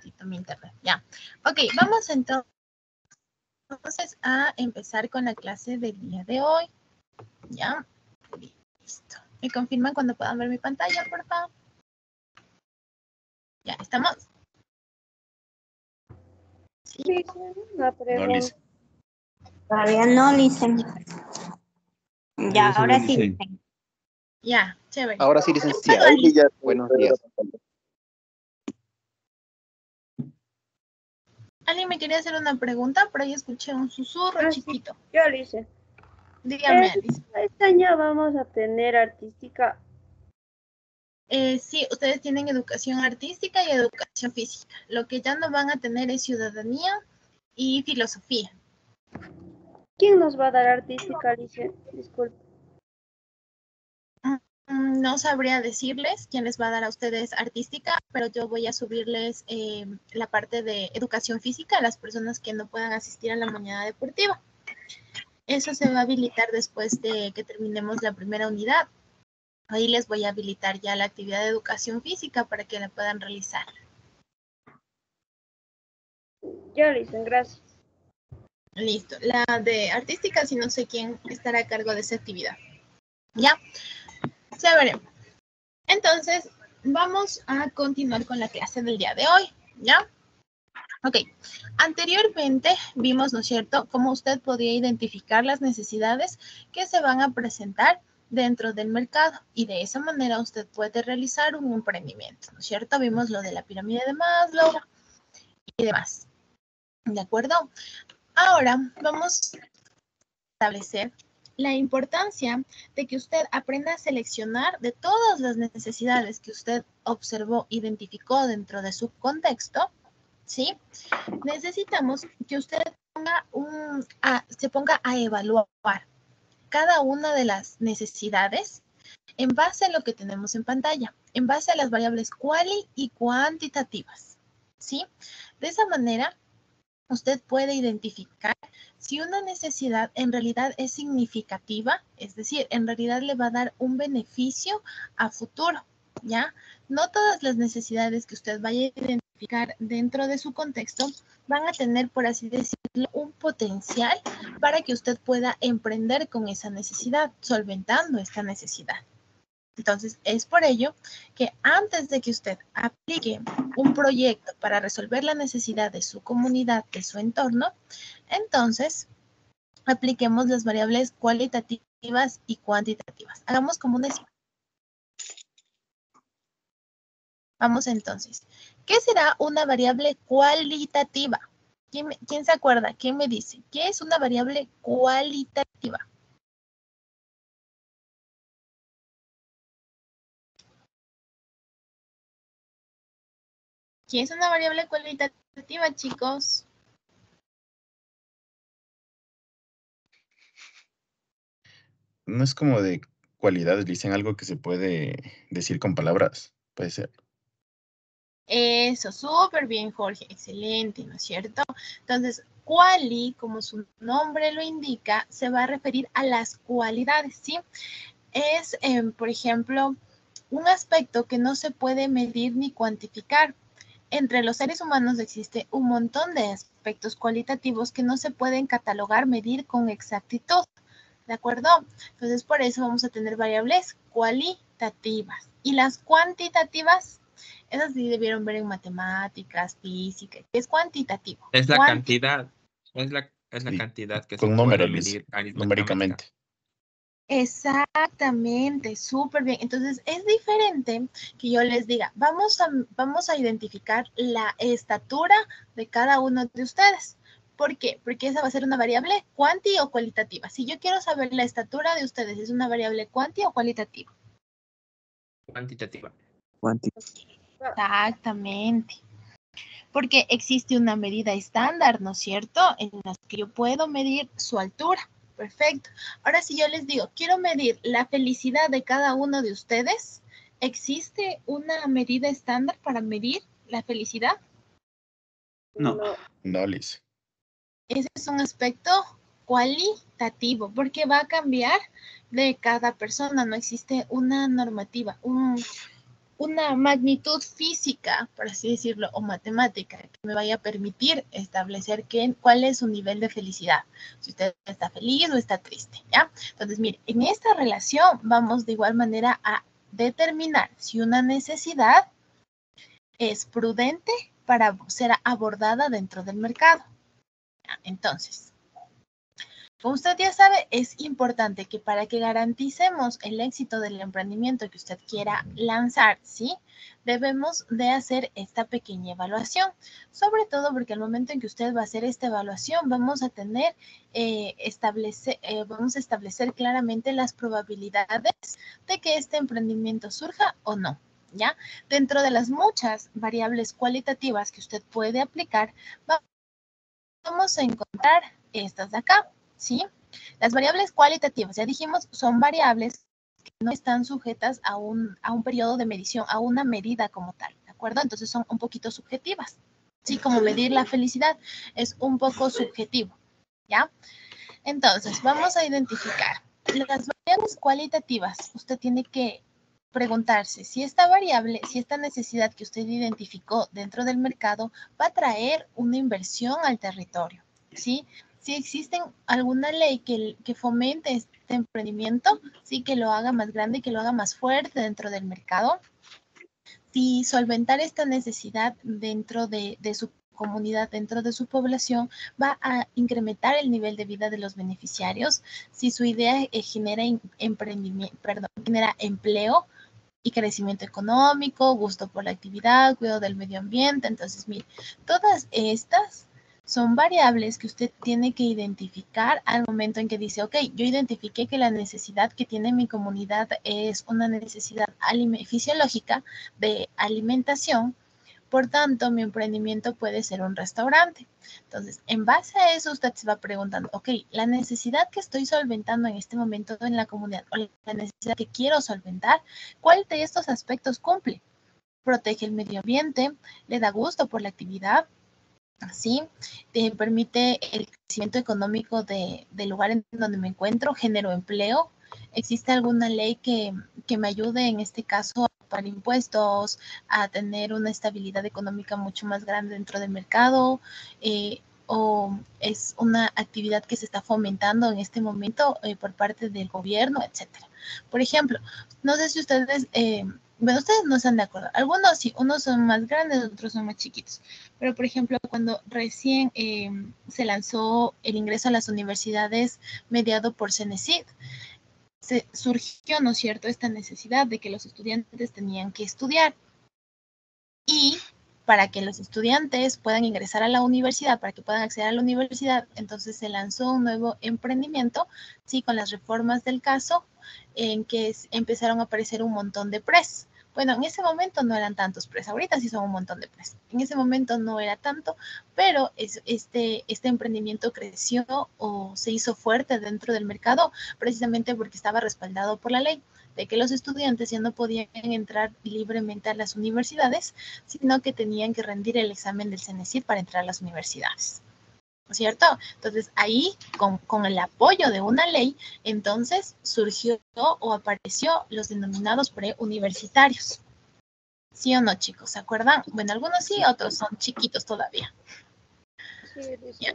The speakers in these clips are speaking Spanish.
ratito mi internet. Ya. Ok, vamos entonces a empezar con la clase del día de hoy. Ya. Listo. ¿Me confirman cuando puedan ver mi pantalla, por favor? Ya, ¿estamos? Sí. Una pregunta. No, Liz. Todavía no, dicen. Ya, Yo ahora soy sí Licen. dicen. Ya, chévere. Ahora sí, licenciada. Ahí sí ya. Buenos días. ¿Alguien me quería hacer una pregunta? Por ahí escuché un susurro chiquito. Sí, yo lo hice. Dígame, Alice. Este año vamos a tener artística. Sí, ustedes tienen educación artística y educación física. Lo que ya no van a tener es ciudadanía y filosofía. ¿Quién nos va a dar artística, Alicia? Disculpe. No sabría decirles quién les va a dar a ustedes artística, pero yo voy a subirles la parte de educación física a las personas que no puedan asistir a la mañana deportiva. Eso se va a habilitar después de que terminemos la primera unidad. Ahí les voy a habilitar ya la actividad de educación física para que la puedan realizar. Ya lo dicen, gracias. Listo. La de artística, si no sé quién estará a cargo de esa actividad. ¿Ya? Chévere. Entonces, vamos a continuar con la clase del día de hoy. ¿Ya? Ok. Anteriormente vimos, ¿no es cierto?, cómo usted podía identificar las necesidades que se van a presentar dentro del mercado y de esa manera usted puede realizar un emprendimiento, ¿no es cierto? Vimos lo de la pirámide de Maslow y demás. ¿De acuerdo? Ahora vamos a establecer la importancia de que usted aprenda a seleccionar de todas las necesidades que usted observó, identificó dentro de su contexto, ¿sí? Necesitamos que usted se ponga a evaluar cada una de las necesidades en base a lo que tenemos en pantalla, en base a las variables quali y cuantitativas, ¿sí? De esa manera, usted puede identificar si una necesidad en realidad es significativa, es decir, en realidad le va a dar un beneficio a futuro, ¿ya? No todas las necesidades que usted vaya a identificar dentro de su contexto van a tener, por así decirlo, un potencial para que usted pueda emprender con esa necesidad, solventando esta necesidad. Entonces, es por ello que antes de que usted aplique un proyecto para resolver la necesidad de su comunidad, de su entorno, entonces apliquemos las variables cualitativas y cuantitativas. Hagamos como un ejemplo. Vamos entonces. ¿Qué será una variable cualitativa? ¿Quién se acuerda? ¿Quién me dice? ¿Qué es una variable cualitativa? ¿Qué es una variable cualitativa, chicos? No es como de cualidades, dicen algo que se puede decir con palabras. Puede ser. Eso, súper bien, Jorge. Excelente, ¿no es cierto? Entonces, quali, como su nombre lo indica, se va a referir a las cualidades, ¿sí? Es, por ejemplo, un aspecto que no se puede medir ni cuantificar. Entre los seres humanos existe un montón de aspectos cualitativos que no se pueden catalogar, medir con exactitud. ¿De acuerdo? Entonces, por eso vamos a tener variables cualitativas. Y las cuantitativas, esas sí debieron ver en matemáticas, física, que es cuantitativo. Es la cantidad, es la Sí, cantidad que se con puede números, Liz, medir aritméticamente. numéricamente. Exactamente, súper bien. Entonces, es diferente que yo les diga, vamos a identificar la estatura de cada uno de ustedes. ¿Por qué? Porque esa va a ser una variable cuanti o cualitativa. Si yo quiero saber la estatura de ustedes, ¿es una variable cuanti o cualitativa? Cuantitativa. Exactamente. Porque existe una medida estándar, ¿no es cierto? En la que yo puedo medir su altura. Perfecto. Ahora, si yo les digo, quiero medir la felicidad de cada uno de ustedes, ¿existe una medida estándar para medir la felicidad? No. No, Liz. Ese es un aspecto cualitativo, porque va a cambiar de cada persona. No existe una normativa, una magnitud física, por así decirlo, o matemática, que me vaya a permitir establecer cuál es su nivel de felicidad. Si usted está feliz o está triste, ¿ya? Entonces, mire, en esta relación vamos de igual manera a determinar si una necesidad es prudente para ser abordada dentro del mercado. Entonces, como usted ya sabe, es importante que para que garanticemos el éxito del emprendimiento que usted quiera lanzar, ¿sí? Debemos de hacer esta pequeña evaluación, sobre todo porque al momento en que usted va a hacer esta evaluación, vamos a tener, vamos a establecer claramente las probabilidades de que este emprendimiento surja o no, ¿ya? Dentro de las muchas variables cualitativas que usted puede aplicar, vamos a encontrar estas de acá, ¿sí? Las variables cualitativas, ya dijimos, son variables que no están sujetas a un periodo de medición, a una medida como tal, ¿de acuerdo? Entonces son un poquito subjetivas, ¿sí? Como medir la felicidad es un poco subjetivo, ¿ya? Entonces, vamos a identificar las variables cualitativas. Usted tiene que preguntarse si esta variable, si esta necesidad que usted identificó dentro del mercado va a traer una inversión al territorio, ¿sí? Si existe alguna ley que fomente este emprendimiento, sí, que lo haga más grande, que lo haga más fuerte dentro del mercado. Si solventar esta necesidad dentro de su comunidad, dentro de su población, va a incrementar el nivel de vida de los beneficiarios. Si su idea genera empleo y crecimiento económico, gusto por la actividad, cuidado del medio ambiente. Entonces, mire, todas estas son variables que usted tiene que identificar al momento en que dice, ok, yo identifiqué que la necesidad que tiene mi comunidad es una necesidad fisiológica de alimentación. Por tanto, mi emprendimiento puede ser un restaurante. Entonces, en base a eso, usted se va preguntando, ok, la necesidad que estoy solventando en este momento en la comunidad o la necesidad que quiero solventar, ¿cuál de estos aspectos cumple? Protege el medio ambiente, le da gusto por la actividad, ¿sí? Permite el crecimiento económico del lugar en donde me encuentro, genero empleo. ¿Existe alguna ley que me ayude en este caso a pagar impuestos, a tener una estabilidad económica mucho más grande dentro del mercado? ¿O es una actividad que se está fomentando en este momento por parte del gobierno, etcétera? Por ejemplo, no sé si ustedes, bueno, ustedes no están de acuerdo. Algunos sí, unos son más grandes, otros son más chiquitos. Pero, por ejemplo, cuando recién se lanzó el ingreso a las universidades mediado por CENESID, surgió, ¿no es cierto?, esta necesidad de que los estudiantes tenían que estudiar. Y para que los estudiantes puedan ingresar a la universidad, para que puedan acceder a la universidad, entonces se lanzó un nuevo emprendimiento, sí, con las reformas del caso, en que empezaron a aparecer un montón de PRES. Bueno, en ese momento no eran tantos PRES, ahorita sí son un montón de PRES. En ese momento no era tanto, pero este emprendimiento creció o se hizo fuerte dentro del mercado precisamente porque estaba respaldado por la ley de que los estudiantes ya no podían entrar libremente a las universidades, sino que tenían que rendir el examen del CENESID para entrar a las universidades. ¿No es cierto? Entonces ahí, con el apoyo de una ley, entonces surgió o apareció los denominados preuniversitarios. ¿Sí o no, chicos? ¿Se acuerdan? Bueno, algunos sí, otros son chiquitos todavía. Sí.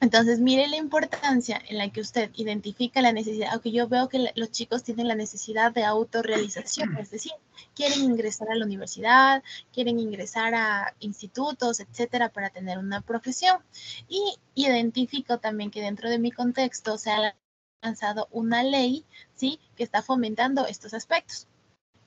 Entonces, mire la importancia en la que usted identifica la necesidad, aunque yo veo que los chicos tienen la necesidad de autorrealización, es decir, quieren ingresar a la universidad, quieren ingresar a institutos, etcétera, para tener una profesión. Y identifico también que dentro de mi contexto se ha lanzado una ley, ¿sí?, que está fomentando estos aspectos.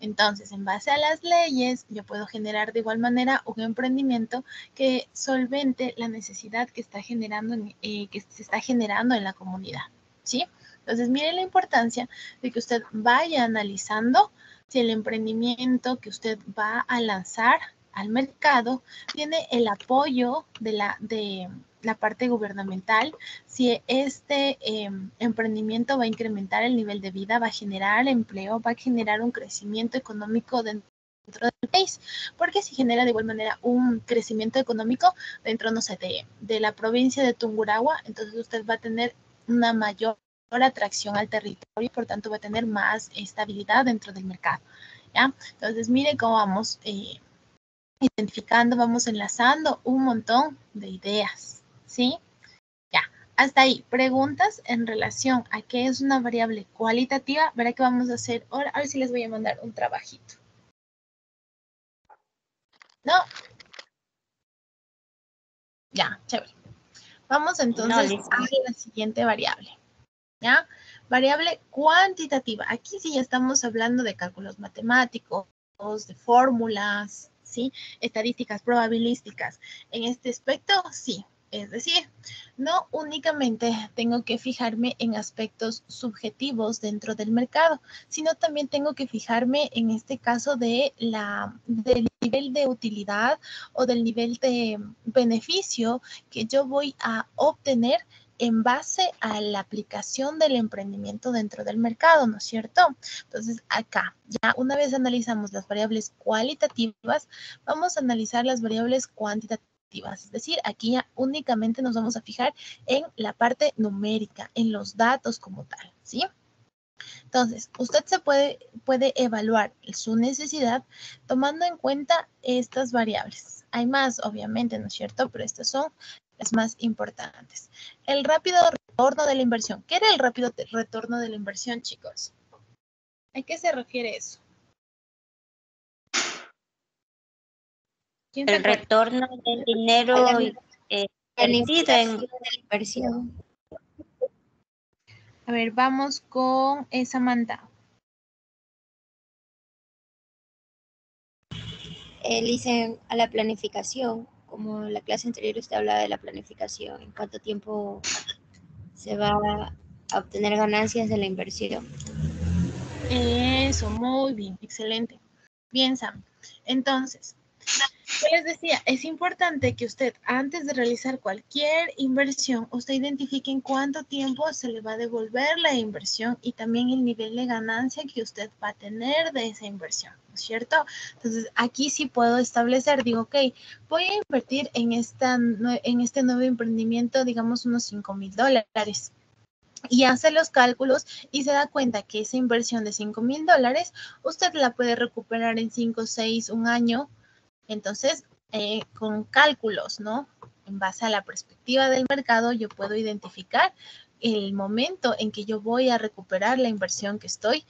Entonces, en base a las leyes, yo puedo generar de igual manera un emprendimiento que solvente la necesidad que está generando, que se está generando en la comunidad, ¿sí? Entonces, mire la importancia de que usted vaya analizando si el emprendimiento que usted va a lanzar al mercado tiene el apoyo de la parte gubernamental, si este emprendimiento va a incrementar el nivel de vida, va a generar empleo, va a generar un crecimiento económico dentro del país, porque si genera de igual manera un crecimiento económico dentro, no sé, de la provincia de Tungurahua, entonces usted va a tener una mayor atracción al territorio y por tanto va a tener más estabilidad dentro del mercado. ¿ya? Entonces, mire cómo vamos identificando, vamos enlazando un montón de ideas, ¿sí? Ya, hasta ahí. Preguntas en relación a qué es una variable cualitativa. Verá que vamos a hacer ahora. A ver si les voy a mandar un trabajito. ¿No? Ya, chévere. Vamos entonces a la siguiente variable, ¿ya? Variable cuantitativa. Aquí sí ya estamos hablando de cálculos matemáticos, de fórmulas, ¿sí? Estadísticas probabilísticas. En este aspecto, sí. Es decir, no únicamente tengo que fijarme en aspectos subjetivos dentro del mercado, sino también tengo que fijarme en este caso del nivel de utilidad o del nivel de beneficio que yo voy a obtener en base a la aplicación del emprendimiento dentro del mercado, ¿no es cierto? Entonces, acá, ya una vez analizamos las variables cualitativas, vamos a analizar las variables cuantitativas. Es decir, aquí ya únicamente nos vamos a fijar en la parte numérica, en los datos como tal, ¿sí? Entonces, usted puede evaluar su necesidad tomando en cuenta estas variables. Hay más, obviamente, ¿no es cierto? Pero estas son las más importantes. El rápido retorno de la inversión. ¿Qué era el rápido retorno de la inversión, chicos? ¿A qué se refiere eso? El retorno del dinero invertido en la inversión. A ver, vamos con Samantha. Dicen a la planificación, como en la clase anterior usted hablaba de la planificación, en cuánto tiempo se va a obtener ganancias de la inversión. Eso, muy bien, excelente. Bien, Sam. Entonces, yo les decía, es importante que usted, antes de realizar cualquier inversión, usted identifique en cuánto tiempo se le va a devolver la inversión y también el nivel de ganancia que usted va a tener de esa inversión, ¿no es cierto? Entonces, aquí sí puedo establecer, digo, ok, voy a invertir en este nuevo emprendimiento, digamos, unos $5,000. Y hace los cálculos y se da cuenta que esa inversión de $5,000, usted la puede recuperar en 5, 6, un año. Entonces, con cálculos, ¿no? En base a la perspectiva del mercado, yo puedo identificar el momento en que yo voy a recuperar la inversión que estoy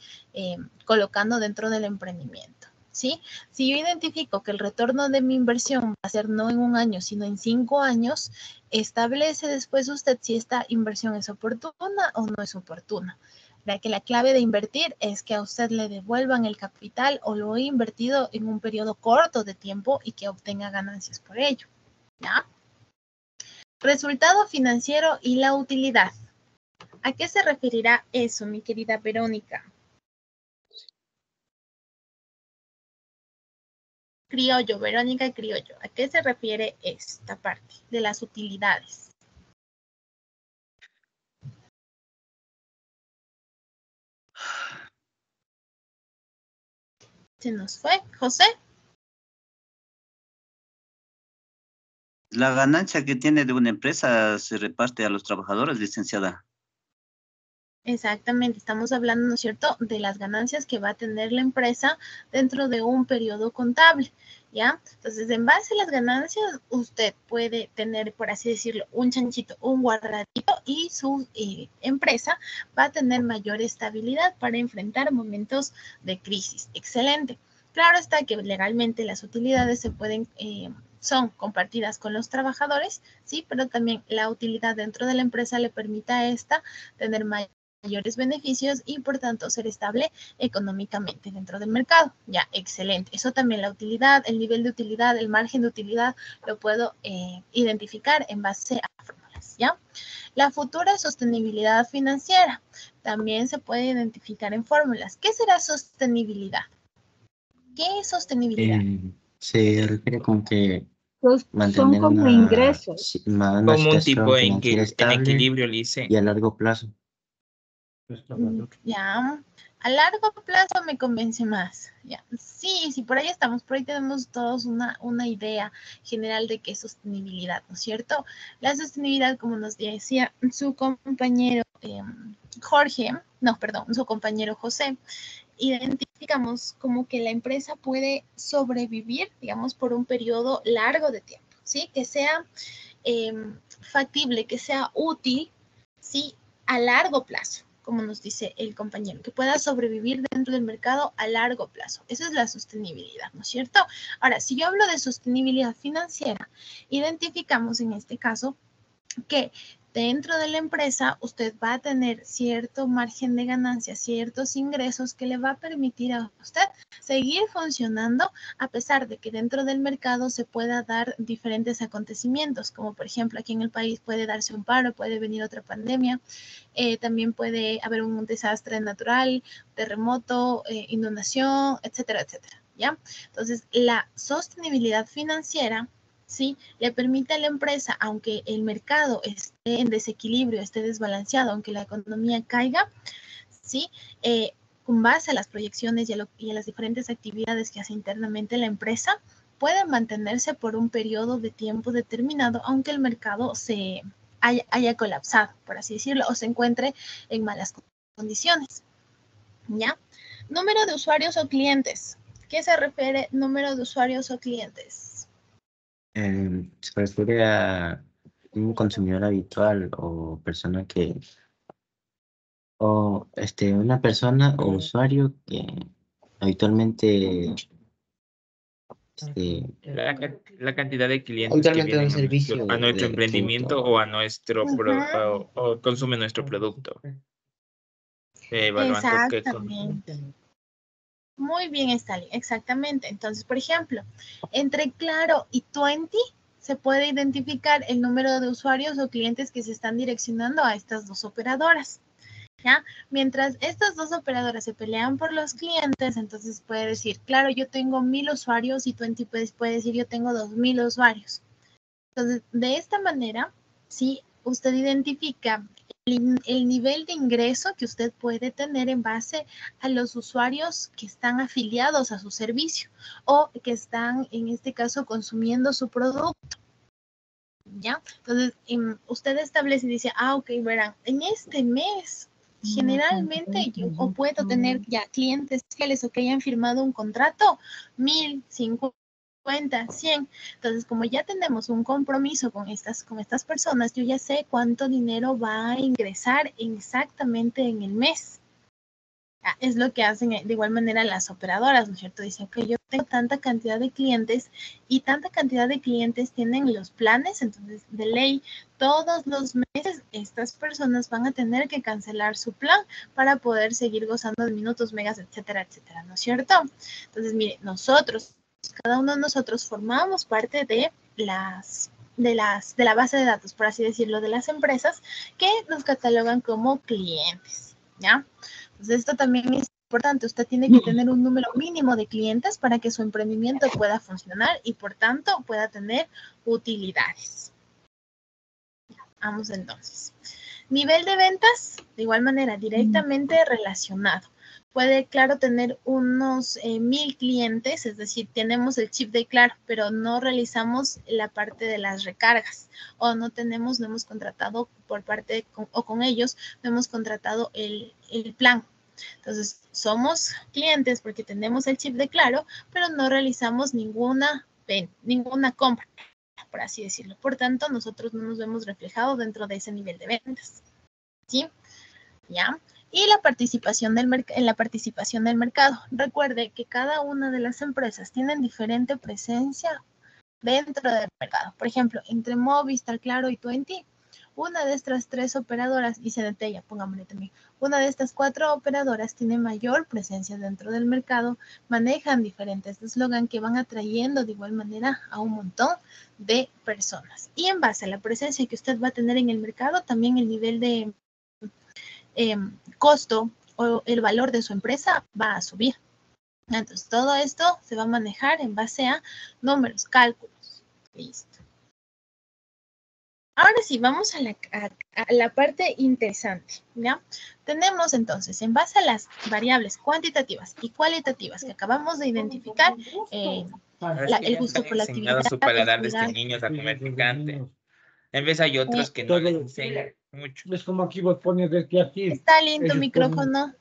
colocando dentro del emprendimiento, ¿sí? Si yo identifico que el retorno de mi inversión va a ser no en un año, sino en 5 años, establece después usted si esta inversión es oportuna o no es oportuna. Que la clave de invertir es que a usted le devuelvan el capital o lo he invertido en un periodo corto de tiempo y que obtenga ganancias por ello, ¿ya? Resultado financiero y la utilidad. ¿A qué se referirá eso, mi querida Verónica? Criollo, Verónica Criollo. ¿A qué se refiere esta parte de las utilidades? Se nos fue. ¿José? La ganancia que tiene de una empresa se reparte a los trabajadores, licenciada. Exactamente, estamos hablando, ¿no es cierto?, de las ganancias que va a tener la empresa dentro de un periodo contable, ¿ya? Entonces, en base a las ganancias, usted puede tener, por así decirlo, un chanchito, un guardadito y su empresa va a tener mayor estabilidad para enfrentar momentos de crisis. Excelente. Claro está que legalmente las utilidades se pueden... son compartidas con los trabajadores, sí, pero también la utilidad dentro de la empresa le permite a esta tener mayores beneficios y por tanto ser estable económicamente dentro del mercado. Ya, excelente. Eso también la utilidad, el nivel de utilidad, el margen de utilidad lo puedo identificar en base a fórmulas, ¿ya? La futura sostenibilidad financiera también se puede identificar en fórmulas. ¿Qué será sostenibilidad? ¿Qué es sostenibilidad? Se refiere con que Son mantener como una, ingresos. una Como un tipo situación financiera en estable equilibrio, le dice. y a largo plazo. Ya, a largo plazo me convence más. Ya, sí, sí, por ahí estamos, por ahí tenemos todos una idea general de qué es sostenibilidad, ¿no es cierto? La sostenibilidad, como nos decía su compañero Jorge, no, perdón, su compañero José, identificamos como que la empresa puede sobrevivir, digamos, por un periodo largo de tiempo, ¿sí? Que sea factible, que sea útil, ¿sí? A largo plazo, como nos dice el compañero, que pueda sobrevivir dentro del mercado a largo plazo. Esa es la sostenibilidad, ¿no es cierto? Ahora, si yo hablo de sostenibilidad financiera, identificamos en este caso que dentro de la empresa usted va a tener cierto margen de ganancia, ciertos ingresos que le va a permitir a usted seguir funcionando a pesar de que dentro del mercado se pueda dar diferentes acontecimientos, como por ejemplo aquí en el país puede darse un paro, puede venir otra pandemia, también puede haber un desastre natural, terremoto, inundación, etcétera, etcétera, ¿ya? Entonces, la sostenibilidad financiera, ¿sí? Le permite a la empresa, aunque el mercado esté en desequilibrio, esté desbalanceado, aunque la economía caiga, ¿sí? Con base a las proyecciones y a las diferentes actividades que hace internamente la empresa, puede mantenerse por un periodo de tiempo determinado, aunque el mercado se haya colapsado, por así decirlo, o se encuentre en malas condiciones, ¿ya? Número de usuarios o clientes. ¿Qué se refiere número de usuarios o clientes? Se refiere a un consumidor habitual o persona que, o una persona o usuario que habitualmente, La cantidad de clientes que un vienen servicio a nuestro de emprendimiento punto. o a nuestro o consumen nuestro producto. Evaluando qué Exactamente. Muy bien, Stalin, exactamente. Entonces, por ejemplo, entre Claro y Tuenti se puede identificar el número de usuarios o clientes que se están direccionando a estas dos operadoras, ¿ya? Mientras estas dos operadoras se pelean por los clientes, entonces puede decir, Claro, yo tengo 1000 usuarios y Tuenti puede decir, yo tengo 2000 usuarios. Entonces, de esta manera, sí, usted identifica el nivel de ingreso que usted puede tener en base a los usuarios que están afiliados a su servicio o que están, en este caso, consumiendo su producto, ¿ya? Entonces, usted establece y dice, ok, verán, en este mes generalmente yo puedo tener ya clientes fieles o que hayan firmado un contrato, 1000, 50, 100. Entonces, como ya tenemos un compromiso con estas personas, yo ya sé cuánto dinero va a ingresar exactamente en el mes. Es lo que hacen de igual manera las operadoras, ¿no es cierto? Dicen que yo tengo tanta cantidad de clientes y tanta cantidad de clientes tienen los planes, entonces de ley todos los meses estas personas van a tener que cancelar su plan para poder seguir gozando de minutos, megas, etcétera, etcétera, ¿no es cierto? Entonces, mire, cada uno de nosotros formamos parte de la base de datos, por así decirlo, de las empresas que nos catalogan como clientes, ¿ya? Entonces, esto también es importante. Usted tiene que tener un número mínimo de clientes para que su emprendimiento pueda funcionar y, por tanto, pueda tener utilidades. Vamos entonces. Nivel de ventas, de igual manera, directamente relacionado. Puede, Claro, tener unos 1000 clientes, es decir, tenemos el chip de Claro, pero no realizamos la parte de las recargas o no hemos contratado por parte o con ellos, no hemos contratado el plan. Entonces, somos clientes porque tenemos el chip de Claro, pero no realizamos ninguna compra, por así decirlo. Por tanto, nosotros no nos vemos reflejados dentro de ese nivel de ventas. ¿Sí? ¿Ya? Y la participación en la participación del mercado. Recuerde que cada una de las empresas tienen diferente presencia dentro del mercado. Por ejemplo, entre Movistar, Claro y Tuenti, una de estas 3 operadoras, y Cenetella, pongámosle también, una de estas 4 operadoras tiene mayor presencia dentro del mercado, manejan diferentes eslogan que van atrayendo de igual manera a un montón de personas. Y en base a la presencia que usted va a tener en el mercado, también el nivel de costo o el valor de su empresa va a subir. Entonces, todo esto se va a manejar en base a números, cálculos. Listo. Ahora sí, vamos a la parte interesante, ¿ya? Tenemos entonces, en base a las variables cuantitativas y cualitativas que acabamos de identificar, el gusto por la actividad, su paladar de estos niños a comer picante. En vez hay otros que no les enseñan mucho. Es como aquí vos pones desde aquí. Está lindo micrófono.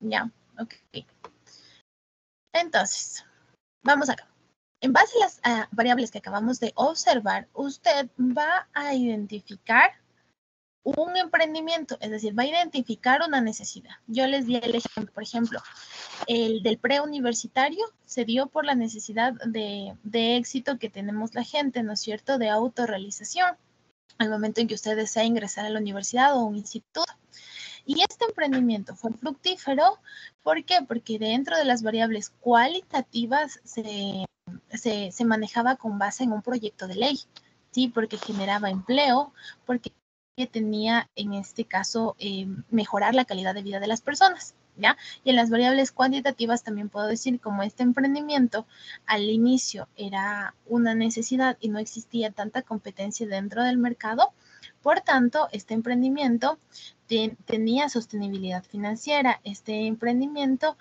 Ya, ok. Entonces, vamos acá. En base a las variables que acabamos de observar, usted va a identificar un emprendimiento, es decir, va a identificar una necesidad. Yo les di el ejemplo, por ejemplo, el del preuniversitario se dio por la necesidad de éxito que tenemos la gente, ¿no es cierto?, de autorrealización al momento en que usted desea ingresar a la universidad o un instituto. Y este emprendimiento fue fructífero, ¿por qué? Porque dentro de las variables cualitativas se manejaba con base en un proyecto de ley, ¿sí? Porque generaba empleo, porque tenía en este caso mejorar la calidad de vida de las personas, ¿ya? Y en las variables cuantitativas también puedo decir como este emprendimiento al inicio era una necesidad y no existía tanta competencia dentro del mercado, por tanto, este emprendimiento tenía sostenibilidad financiera, este emprendimiento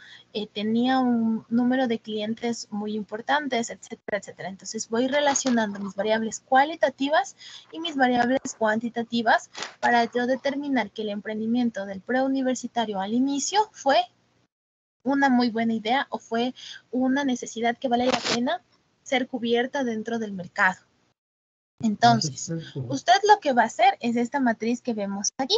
tenía un número de clientes muy importantes, etcétera, etcétera. Entonces voy relacionando mis variables cualitativas y mis variables cuantitativas para yo determinar que el emprendimiento del preuniversitario al inicio fue una muy buena idea o fue una necesidad que vale la pena ser cubierta dentro del mercado. Entonces, usted lo que va a hacer es esta matriz que vemos aquí.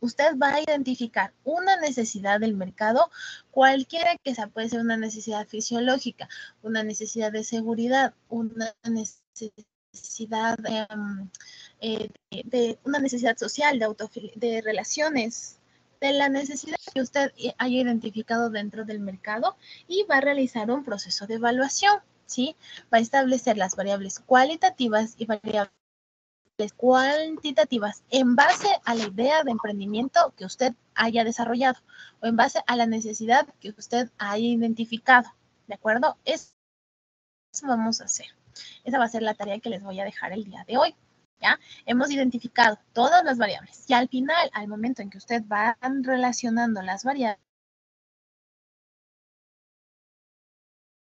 Usted va a identificar una necesidad del mercado, cualquiera que sea, puede ser una necesidad fisiológica, una necesidad de seguridad, una necesidad una necesidad social, de relaciones, de la necesidad que usted haya identificado dentro del mercado y va a realizar un proceso de evaluación, ¿sí? Va a establecer las variables cualitativas y variables cuantitativas en base a la idea de emprendimiento que usted haya desarrollado o en base a la necesidad que usted haya identificado, ¿de acuerdo? Eso vamos a hacer. Esa va a ser la tarea que les voy a dejar el día de hoy, ¿ya? Hemos identificado todas las variables y al final, al momento en que usted va relacionando las variables,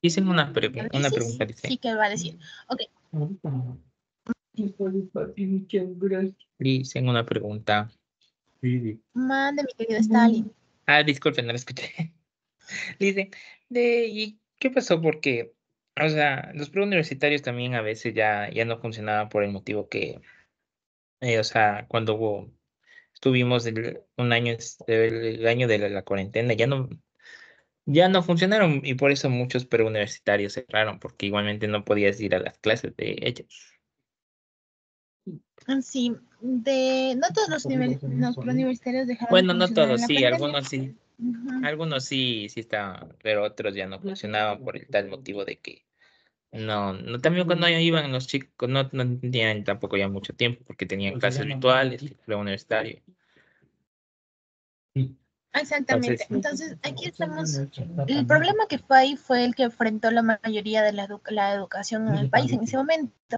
Dicen una pregunta, dice. sí que va a decir, ok. Dicen una pregunta. Mande, mi querido Stalin. Disculpen, no la escuché. Dicen, ¿y qué pasó? Porque, o sea, los preuniversitarios también a veces ya no funcionaban por el motivo que, o sea, cuando estuvimos un año, el año de la cuarentena, ya no funcionaron y por eso muchos preuniversitarios cerraron, porque igualmente no podías ir a las clases de ellos. Sí, no todos los preuniversitarios dejaron Bueno, de no funcionar en todos, la sí, pandemia. algunos sí. Ujú. Algunos sí estaban, pero otros ya no funcionaban por el tal motivo de que también cuando iban los chicos no tenían tampoco ya mucho tiempo porque tenían clases virtuales, universitario. Exactamente. Entonces, Entonces, aquí estamos. El problema que fue ahí fue el que enfrentó la mayoría de la educación en el país en ese momento,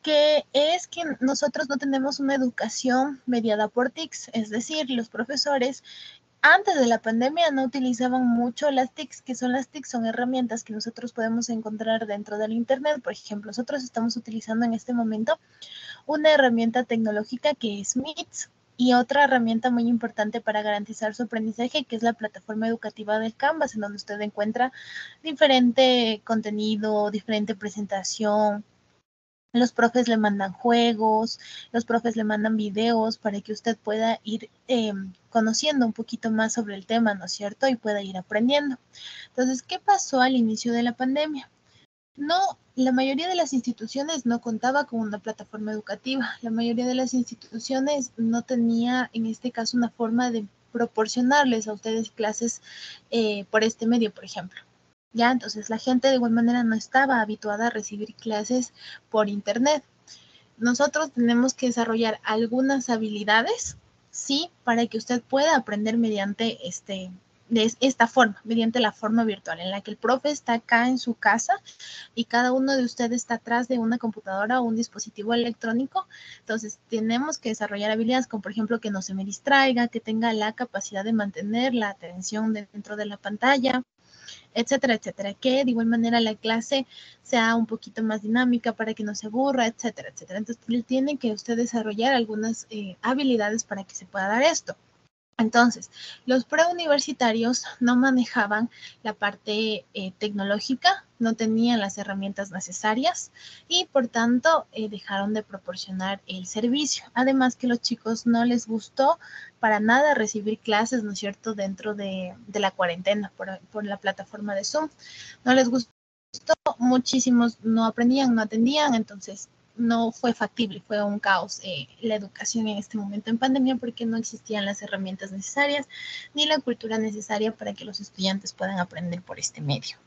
que es que nosotros no tenemos una educación mediada por TICs, es decir, los profesores antes de la pandemia no utilizaban mucho las TICs, que son las TICs, son herramientas que nosotros podemos encontrar dentro del Internet. Por ejemplo, nosotros estamos utilizando en este momento una herramienta tecnológica que es Meet y otra herramienta muy importante para garantizar su aprendizaje, que es la plataforma educativa del Canvas, en donde usted encuentra diferente contenido, diferente presentación. Los profes le mandan juegos, los profes le mandan videos para que usted pueda ir conociendo un poquito más sobre el tema, ¿no es cierto? Y pueda ir aprendiendo. Entonces, ¿qué pasó al inicio de la pandemia? No, la mayoría de las instituciones no contaba con una plataforma educativa. La mayoría de las instituciones no tenía, en este caso, una forma de proporcionarles a ustedes clases por este medio, por ejemplo. Ya, entonces la gente de igual manera no estaba habituada a recibir clases por internet. Nosotros tenemos que desarrollar algunas habilidades, sí, para que usted pueda aprender mediante de esta forma, mediante la forma virtual, en la que el profe está acá en su casa y cada uno de ustedes está atrás de una computadora o un dispositivo electrónico. Entonces, tenemos que desarrollar habilidades como, por ejemplo, que no se me distraiga, que tenga la capacidad de mantener la atención dentro de la pantalla, etcétera, etcétera, que de igual manera la clase sea un poquito más dinámica para que no se aburra, etcétera, etcétera. Entonces, tiene que usted desarrollar algunas habilidades para que se pueda dar esto. Entonces, los preuniversitarios no manejaban la parte tecnológica, no tenían las herramientas necesarias y por tanto dejaron de proporcionar el servicio. Además que a los chicos no les gustó para nada recibir clases, ¿no es cierto?, dentro de la cuarentena por la plataforma de Zoom. No les gustó, muchísimos no aprendían, no atendían, entonces no fue factible, fue un caos la educación en este momento en pandemia porque no existían las herramientas necesarias ni la cultura necesaria para que los estudiantes puedan aprender por este medio.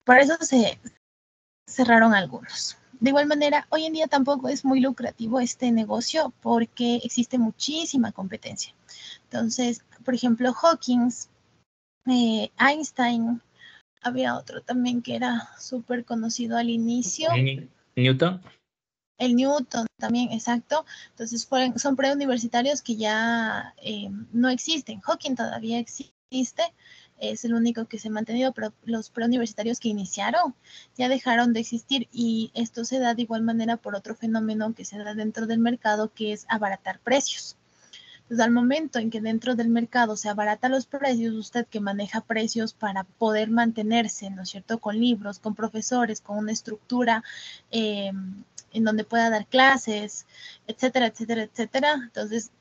Por eso se cerraron algunos. De igual manera, hoy en día tampoco es muy lucrativo este negocio porque existe muchísima competencia. Entonces, por ejemplo, Hawkins, Einstein, había otro también que era súper conocido al inicio. Newton. El Newton también, exacto. Entonces son preuniversitarios que ya no existen. Hawking todavía existe, es el único que se ha mantenido, pero los preuniversitarios que iniciaron ya dejaron de existir y esto se da de igual manera por otro fenómeno que se da dentro del mercado, que es abaratar precios. Entonces, al momento en que dentro del mercado se abarata los precios, usted que maneja precios para poder mantenerse, ¿no es cierto?, con libros, con profesores, con una estructura en donde pueda dar clases, etcétera, etcétera, etcétera. Entonces,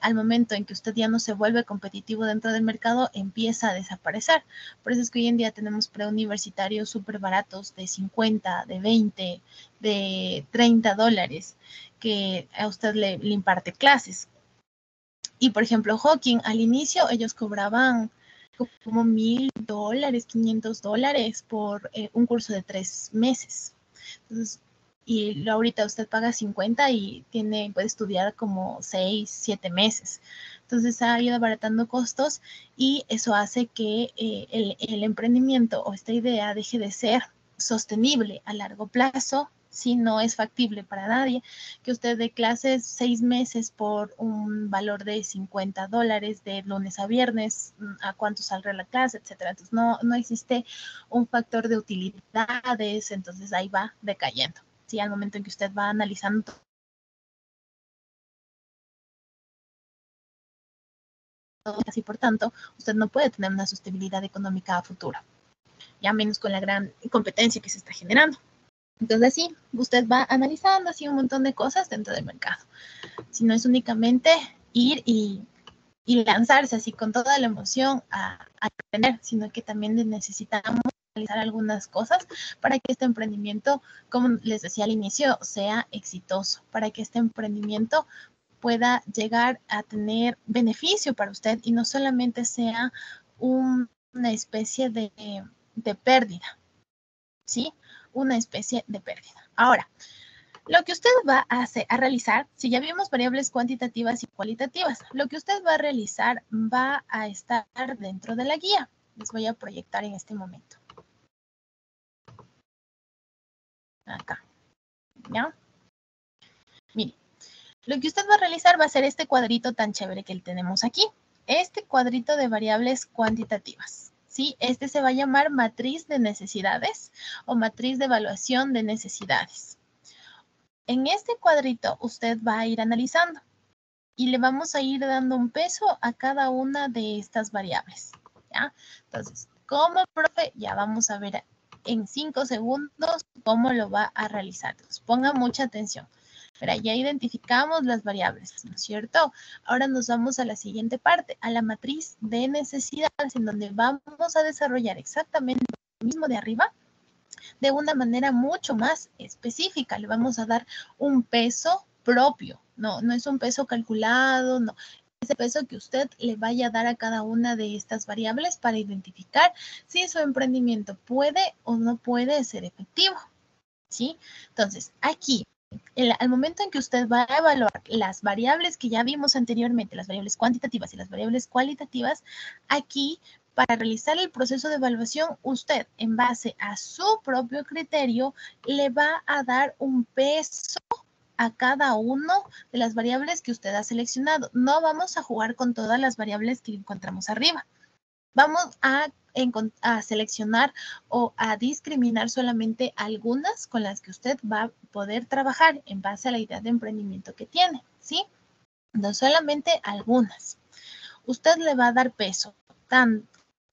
al momento en que usted ya no se vuelve competitivo dentro del mercado, empieza a desaparecer. Por eso es que hoy en día tenemos preuniversitarios súper baratos de 50, de 20, de $30 que a usted le imparte clases. Y, por ejemplo, Hawking, al inicio ellos cobraban como $1,000, $500 por un curso de 3 meses. Entonces, y ahorita usted paga 50 y puede estudiar como 6, 7 meses. Entonces ha ido abaratando costos y eso hace que el emprendimiento o esta idea deje de ser sostenible a largo plazo. Si no es factible para nadie que usted dé clases 6 meses por un valor de $50 de lunes a viernes, a cuánto saldrá la clase, etcétera. Entonces no existe un factor de utilidades, entonces ahí va decayendo. Sí, al momento en que usted va analizando todo, así por tanto, usted no puede tener una sostenibilidad económica a futuro, ya menos con la gran competencia que se está generando. Entonces sí, usted va analizando así un montón de cosas dentro del mercado. Si no es únicamente ir y lanzarse así con toda la emoción a aprender, sino que también necesitamos realizar algunas cosas para que este emprendimiento, como les decía al inicio, sea exitoso, para que este emprendimiento pueda llegar a tener beneficio para usted y no solamente sea una especie de pérdida, ¿sí? Una especie de pérdida. Ahora, lo que usted va a realizar, si ya vimos variables cuantitativas y cualitativas, lo que usted va a realizar va a estar dentro de la guía. Les voy a proyectar en este momento. Acá. ¿Ya? Mire, lo que usted va a realizar va a ser este cuadrito tan chévere que tenemos aquí. Este cuadrito de variables cuantitativas. ¿Sí? Este se va a llamar matriz de necesidades o matriz de evaluación de necesidades. En este cuadrito usted va a ir analizando y le vamos a ir dando un peso a cada una de estas variables, ¿ya? Entonces, como profe, ya vamos a ver en 5 segundos cómo lo va a realizar. Entonces, ponga mucha atención. Pero ya identificamos las variables, ¿no es cierto? Ahora nos vamos a la siguiente parte, a la matriz de necesidades, en donde vamos a desarrollar exactamente lo mismo de arriba, de una manera mucho más específica. Le vamos a dar un peso propio, no es un peso calculado, no. Ese peso que usted le vaya a dar a cada una de estas variables para identificar si su emprendimiento puede o no puede ser efectivo, ¿sí? Entonces, aquí, al momento en que usted va a evaluar las variables que ya vimos anteriormente, las variables cuantitativas y las variables cualitativas, aquí, para realizar el proceso de evaluación, usted, en base a su propio criterio, le va a dar un peso a cada uno de las variables que usted ha seleccionado. No vamos a jugar con todas las variables que encontramos arriba. Vamos a seleccionar o a discriminar solamente algunas con las que usted va a poder trabajar en base a la idea de emprendimiento que tiene, ¿sí? No solamente algunas. usted le va a dar peso,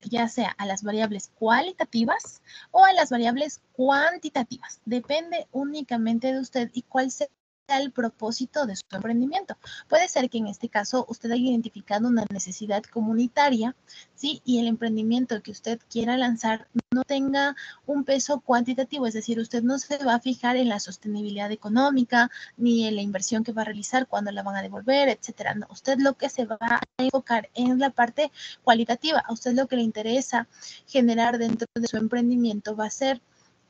ya sea a las variables cualitativas o a las variables cuantitativas. Depende únicamente de usted y cuál sea el propósito de su emprendimiento. Puede ser que en este caso usted haya identificado una necesidad comunitaria, ¿sí? Y el emprendimiento que usted quiera lanzar no tenga un peso cuantitativo, es decir, usted no se va a fijar en la sostenibilidad económica ni en la inversión que va a realizar, cuándo la van a devolver, etcétera. No, usted lo que se va a enfocar en la parte cualitativa. A usted lo que le interesa generar dentro de su emprendimiento va a ser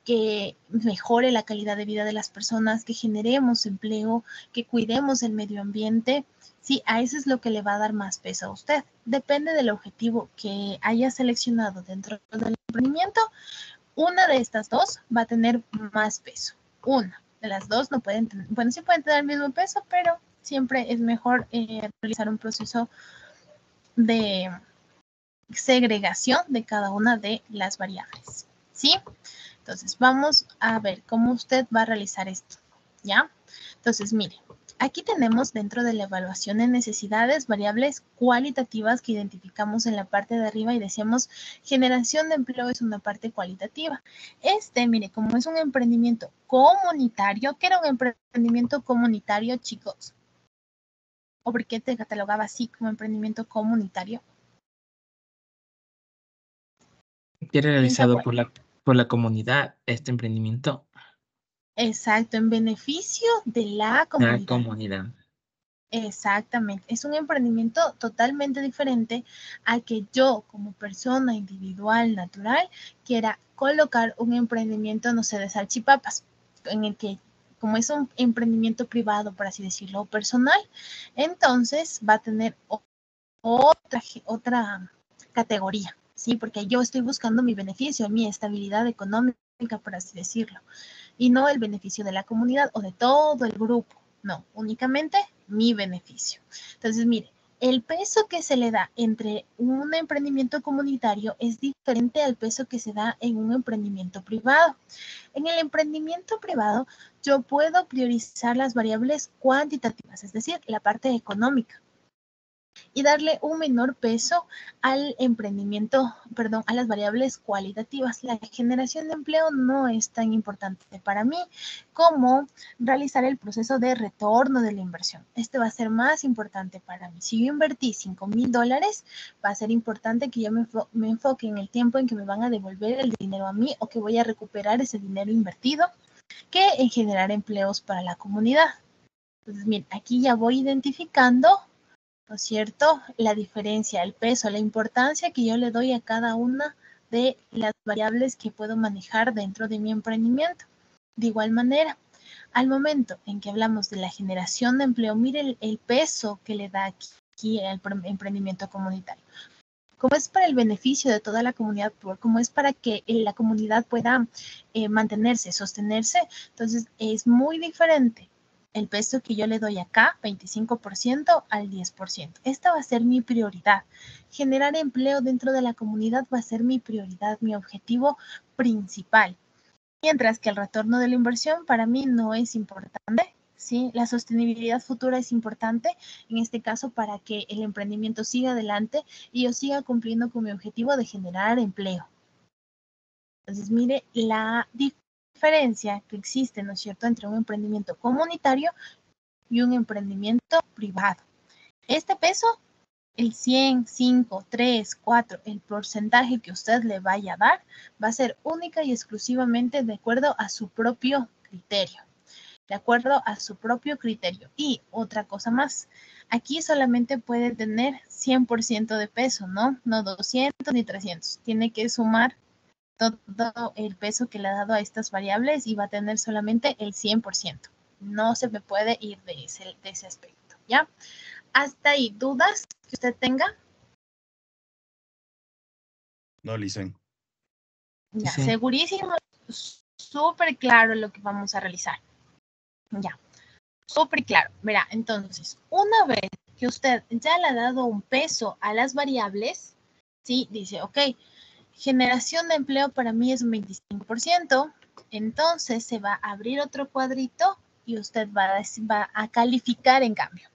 que mejore la calidad de vida de las personas, que generemos empleo, que cuidemos el medio ambiente. Sí, a eso es lo que le va a dar más peso a usted. Depende del objetivo que haya seleccionado dentro del emprendimiento. Una de estas dos va a tener más peso. Una de las dos no pueden tener, bueno, sí pueden tener el mismo peso, pero siempre es mejor realizar un proceso de segregación de cada una de las variables. ¿Sí? Entonces, vamos a ver cómo usted va a realizar esto, ¿ya? Entonces, mire, aquí tenemos dentro de la evaluación de necesidades variables cualitativas que identificamos en la parte de arriba y decíamos generación de empleo es una parte cualitativa. Mire, como es un emprendimiento comunitario, ¿qué era un emprendimiento comunitario, chicos? ¿O por qué te catalogaba así como emprendimiento comunitario? Que era realizado por la comunidad, este emprendimiento. Exacto, en beneficio de la comunidad. La comunidad. Exactamente, es un emprendimiento totalmente diferente a que yo como persona individual, natural, quiera colocar un emprendimiento, no sé, de salchipapas, en el que como es un emprendimiento privado, por así decirlo, personal, entonces va a tener otra categoría, ¿sí? Porque yo estoy buscando mi beneficio, mi estabilidad económica, por así decirlo, y no el beneficio de la comunidad o de todo el grupo. No, únicamente mi beneficio. Entonces, mire, el peso que se le da entre un emprendimiento comunitario es diferente al peso que se da en un emprendimiento privado. En el emprendimiento privado, yo puedo priorizar las variables cuantitativas, es decir, la parte económica, y darle un menor peso al emprendimiento, perdón, a las variables cualitativas. La generación de empleo no es tan importante para mí como realizar el proceso de retorno de la inversión. Este va a ser más importante para mí. Si yo invertí $5,000, va a ser importante que yo me enfoque en el tiempo en que me van a devolver el dinero a mí o que voy a recuperar ese dinero invertido, que en generar empleos para la comunidad. Entonces, miren, aquí ya voy identificando, ¿no es cierto?, la diferencia, el peso, la importancia que yo le doy a cada una de las variables que puedo manejar dentro de mi emprendimiento. De igual manera, al momento en que hablamos de la generación de empleo, mire el peso que le da aquí al emprendimiento comunitario. Como es para el beneficio de toda la comunidad, como es para que la comunidad pueda mantenerse, sostenerse, entonces es muy diferente el peso que yo le doy acá, 25% al 10%. Esta va a ser mi prioridad. Generar empleo dentro de la comunidad va a ser mi prioridad, mi objetivo principal. Mientras que el retorno de la inversión para mí no es importante, ¿sí? La sostenibilidad futura es importante, en este caso, para que el emprendimiento siga adelante y yo siga cumpliendo con mi objetivo de generar empleo. Entonces, mire la diferencia que existe, ¿no es cierto?, entre un emprendimiento comunitario y un emprendimiento privado. Este peso, el 100, 5, 3, 4, el porcentaje que usted le vaya a dar, va a ser única y exclusivamente de acuerdo a su propio criterio. De acuerdo a su propio criterio. Y otra cosa más, aquí solamente puede tener 100% de peso, ¿no? No 200 ni 300. Tiene que sumar todo el peso que le ha dado a estas variables y va a tener solamente el 100%. No se me puede ir de ese aspecto, ¿ya? Hasta ahí, ¿dudas que usted tenga? No, Licen. Ya, Sí. segurísimo, súper claro lo que vamos a realizar. Ya, súper claro. Verá, entonces, una vez que usted ya le ha dado un peso a las variables, ¿sí? Dice, ok, generación de empleo para mí es un 25%, entonces se va a abrir otro cuadrito y usted va a calificar en cambio.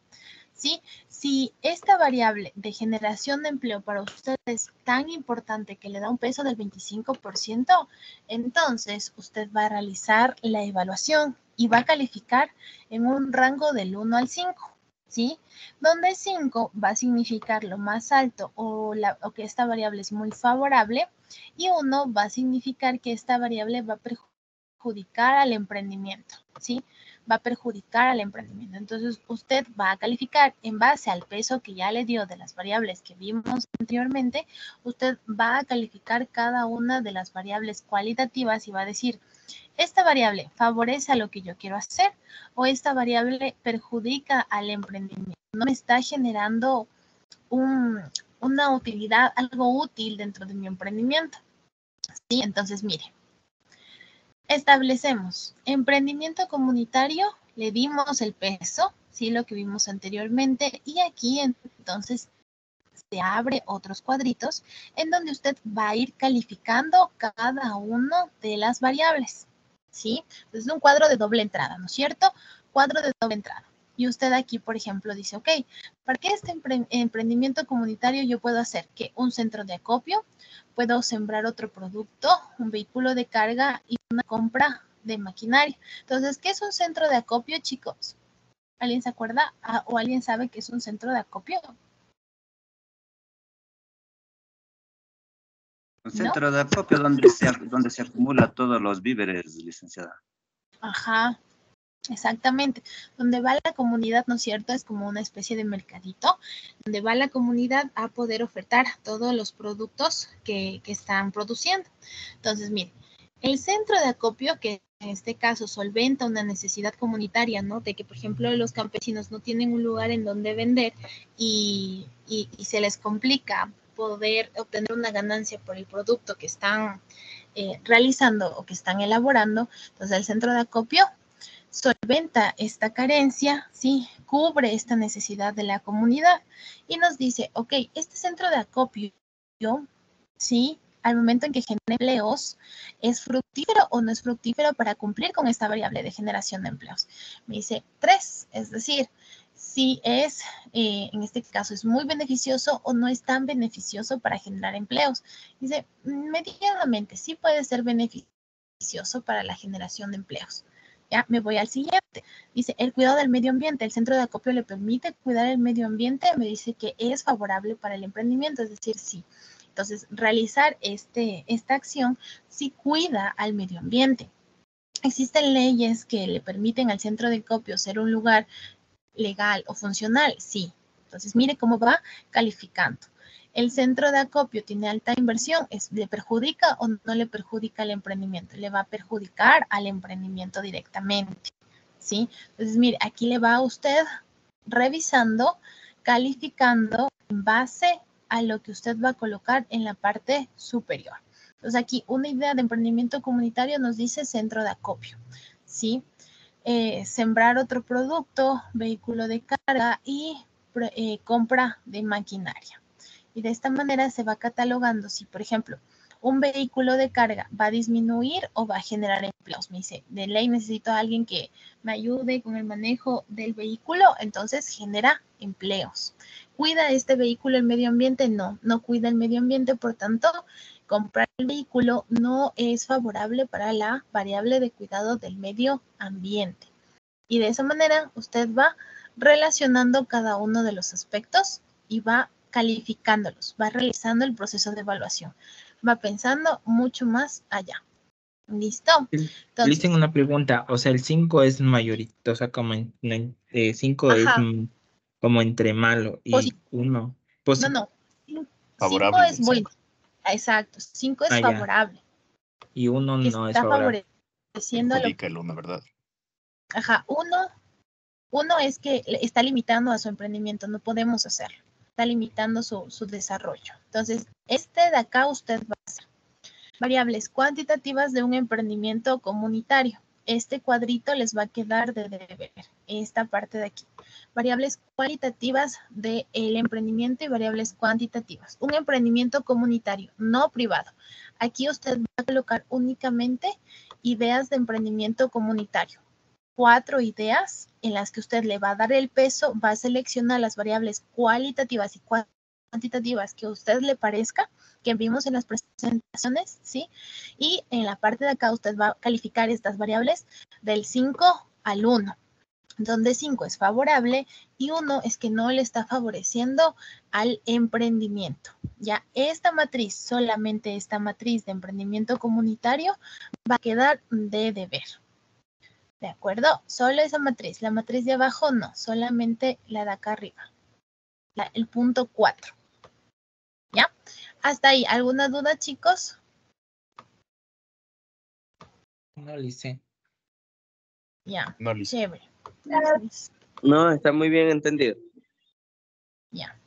¿sí? Si esta variable de generación de empleo para usted es tan importante que le da un peso del 25%, entonces usted va a realizar la evaluación y va a calificar en un rango del 1 al 5, ¿sí? Donde 5 va a significar lo más alto o que esta variable es muy favorable y 1 va a significar que esta variable va a perjudicar al emprendimiento, ¿sí? Va a perjudicar al emprendimiento. Entonces, usted va a calificar en base al peso que ya le dio de las variables que vimos anteriormente. Usted va a calificar cada una de las variables cualitativas y va a decir, esta variable favorece a lo que yo quiero hacer o esta variable perjudica al emprendimiento. No me está generando una utilidad, algo útil dentro de mi emprendimiento. ¿Sí? Entonces, mire. Establecemos emprendimiento comunitario, le dimos el peso, ¿sí? Lo que vimos anteriormente, y aquí entonces se abre otros cuadritos en donde usted va a ir calificando cada una de las variables, ¿sí? Entonces es un cuadro de doble entrada, ¿no es cierto? Cuadro de doble entrada. Y usted aquí, por ejemplo, dice, ok, ¿para qué este emprendimiento comunitario yo puedo hacer? Que un centro de acopio, puedo sembrar otro producto, un vehículo de carga y una compra de maquinaria. Entonces, ¿qué es un centro de acopio, chicos? ¿Alguien se acuerda? ¿O alguien sabe qué es un centro de acopio? Un ¿No? centro de acopio donde se acumula todos los víveres, licenciada. Ajá. Exactamente, donde va la comunidad, ¿no es cierto? Es como una especie de mercadito, donde va la comunidad a poder ofertar todos los productos que están produciendo. Entonces, miren, el centro de acopio, que en este caso solventa una necesidad comunitaria, ¿no? De que, por ejemplo, los campesinos no tienen un lugar en donde vender y se les complica poder obtener una ganancia por el producto que están realizando o que están elaborando. Entonces, el centro de acopio solventa esta carencia, ¿sí? Cubre esta necesidad de la comunidad y nos dice, ok, este centro de acopio, ¿sí? Al momento en que genera empleos, ¿es fructífero o no es fructífero para cumplir con esta variable de generación de empleos? Me dice 3, es decir, si es, en este caso, es muy beneficioso o no es tan beneficioso para generar empleos. Dice, medianamente, sí puede ser beneficioso para la generación de empleos. Ya, me voy al siguiente. Dice, el cuidado del medio ambiente. El centro de acopio le permite cuidar el medio ambiente. Me dice que es favorable para el emprendimiento, es decir, sí. Entonces, realizar esta acción sí cuida al medio ambiente. ¿Existen leyes que le permiten al centro de acopio ser un lugar legal o funcional? Sí. Entonces, mire cómo va calificando. El centro de acopio tiene alta inversión, ¿le perjudica o no le perjudica al emprendimiento? Le va a perjudicar al emprendimiento directamente, ¿sí? Entonces, mire, aquí le va a usted revisando, calificando en base a lo que usted va a colocar en la parte superior. Entonces, aquí una idea de emprendimiento comunitario nos dice centro de acopio, ¿sí? Sembrar otro producto, vehículo de carga y compra de maquinaria. Y de esta manera se va catalogando si, por ejemplo, un vehículo de carga va a disminuir o va a generar empleos. Me dice, de ley necesito a alguien que me ayude con el manejo del vehículo, entonces genera empleos. ¿Cuida este vehículo el medio ambiente? No, no cuida el medio ambiente, por tanto, comprar el vehículo no es favorable para la variable de cuidado del medio ambiente. Y de esa manera usted va relacionando cada uno de los aspectos y va calificándolos, va realizando el proceso de evaluación, va pensando mucho más allá. ¿Listo? Les tengo una pregunta, o sea, el 5 es mayorito, o sea, como 5 es como entre malo y 1. No, 5 Favorable es del bueno. 5. Exacto, 5 es favorable. Y 1 no es favorable. Perjudica el 1, ¿verdad? Ajá, 1 es que está limitando a su emprendimiento, no podemos hacerlo. Está limitando su desarrollo. Entonces, de acá usted va a hacer variables cuantitativas de un emprendimiento comunitario. Este cuadrito les va a quedar de deber, esta parte de aquí. Variables cualitativas del emprendimiento y variables cuantitativas. Un emprendimiento comunitario, no privado. Aquí usted va a colocar únicamente ideas de emprendimiento comunitario. 4 ideas en las que usted le va a dar el peso, va a seleccionar las variables cualitativas y cuantitativas que a usted le parezca, que vimos en las presentaciones, ¿sí? Y en la parte de acá usted va a calificar estas variables del 5 al 1, donde 5 es favorable y 1 es que no le está favoreciendo al emprendimiento. Ya esta matriz, solamente esta matriz de emprendimiento comunitario, va a quedar de deber. ¿De acuerdo? Solo esa matriz. La matriz de abajo no, solamente la de acá arriba. El punto 4. ¿Ya? Hasta ahí. ¿Alguna duda, chicos? No, Lice. Ya. No, Liz. Chévere. No, está muy bien entendido. Ya.